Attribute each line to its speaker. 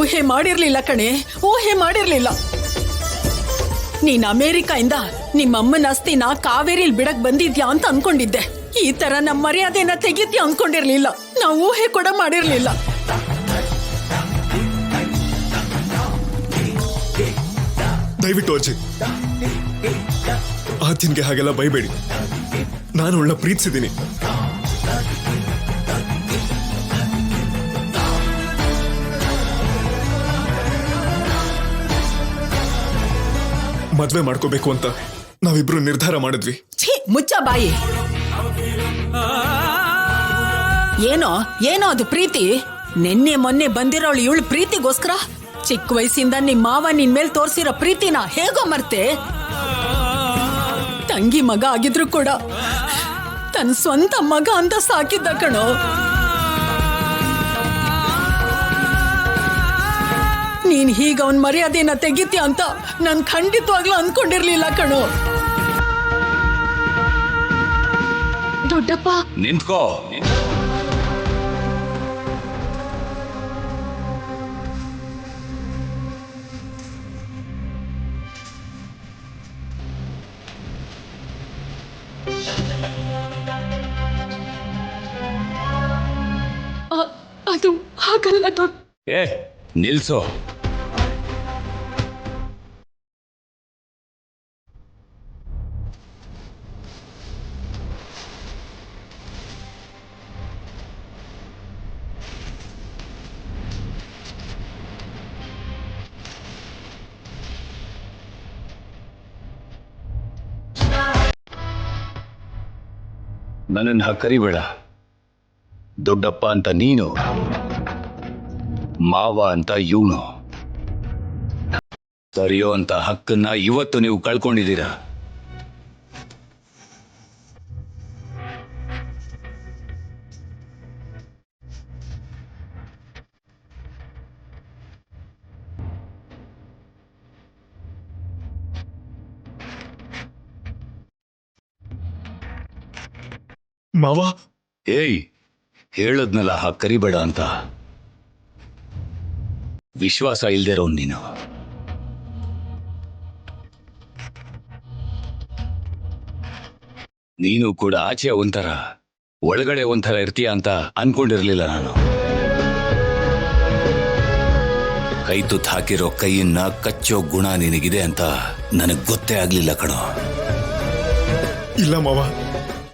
Speaker 1: ಊಹೆ ಮಾಡಿರ್ಲಿಲ್ಲ ಕಣೆ, ಊಹೆ ಮಾಡಿರ್ಲಿಲ್ಲ. ನೀನ್ ಅಮೆರಿಕಾಯಿಂದ ನಿಮ್ಮಮ್ಮನ ಅಸ್ತಿನ ಕಾವೇರಿಲ್ ಬಿಡಕ್ ಬಂದಿದ್ಯಾ ಅಂತ ಅನ್ಕೊಂಡಿದ್ದೆ. ಈ ತರ ನಮ್ಮ ಮರ್ಯಾದೆನ ತೆಗಿತ್ಯಾ ಅನ್ಕೊಂಡಿರ್ಲಿಲ್ಲ. ನಾವು ಊಹೆ ಕೂಡ ಮಾಡಿರ್ಲಿಲ್ಲ.
Speaker 2: ದಯವಿಟ್ಟು ಅಜ್ಜಿ ಆದ್ಯನ್ಗೆ ಹಾಗೆಲ್ಲ ಬೈಬೇಡಿ. ನಾನು ಅವಳನ್ನ ಪ್ರೀತಿಸಿದ್ದೀನಿ. ಮದ್ವೆ ಮಾಡ್ಕೋಬೇಕು ಅಂತ ನಾವಿಬ್ರು ನಿರ್ಧಾರ ಮಾಡಿದ್ವಿ.
Speaker 1: ಛೀ, ಮುಚ್ಚ ಬಾಯಿ. ಏನೋ ಏನೋ ಅದು ಪ್ರೀತಿ? ನಿನ್ನೆ ಮೊನ್ನೆ ಬಂದಿರೋಳು ಇವಳು ಪ್ರೀತಿಗೋಸ್ಕರ ಚಿಕ್ಕ ವಯಸ್ಸಿಂದ ನಿಮ್ ಮಾವ ನಿನ್ ಮೇಲ್ ತೋರ್ಸಿರೋ ಪ್ರೀತಿನ ಹೇಗೋ ಮರ್ತೆ? ತಂಗಿ ಮಗ ಆಗಿದ್ರು ಕೂಡ ತನ್ನ ಸ್ವಂತ ಮಗ ಅಂತ ಸಾಕಿದ್ದ ಕಣೋ. ನೀನ್ ಹೀಗ ಅವನ್ ಮರ್ಯಾದೆನ ತೆಗಿತ್ಯ ಅಂತ ನಾನ್ ಖಂಡಿತವಾಗ್ಲೂ ಅನ್ಕೊಂಡಿರ್ಲಿಲ್ಲ ಕಣೋ.
Speaker 3: ದೊಡ್ಡಪ್ಪ
Speaker 4: ನಿಂತ್ಕೋ.
Speaker 3: ಅದು ಹಾಗಲ್ಲ
Speaker 4: ಏ ನಿಲ್ಸೋ. ನನ್ನನ್ನು ಕರಿಬೇಡ. ದೊಡ್ಡಪ್ಪ ಅಂತ ನೀನು, ಮಾವ ಅಂತ ಇವನು. ಸರಿಯೋ ಅಂತ ಹಕ್ಕನ್ನ ಇವತ್ತು ನೀವು ಕಳ್ಕೊಂಡಿದ್ದೀರಾ.
Speaker 2: ಮಾವ,
Speaker 4: ಏಯ್, ಹೇಳದ್ನಲ್ಲ ಕರಿಬೇಡ ಅಂತ. ವಿಶ್ವಾಸ ಇಲ್ದೇ ಇರೋನ್ ನೀನು. ನೀನು ಕೂಡ ಆಚೆ ಒಂಥರ ಒಳಗಡೆ ಒಂಥರ ಇರ್ತೀಯ ಅಂತ ಅನ್ಕೊಂಡಿರ್ಲಿಲ್ಲ ನಾನು. ಕೈ ತುತ್ತು ಹಾಕಿರೋ ಕೈಯನ್ನ ಕಚ್ಚೋ ಗುಣ ನಿನಗಿದೆ ಅಂತ ನನಗ್ ಗೊತ್ತೇ ಆಗ್ಲಿಲ್ಲ ಕಣೋ.
Speaker 2: ಇಲ್ಲ ಮಾವ,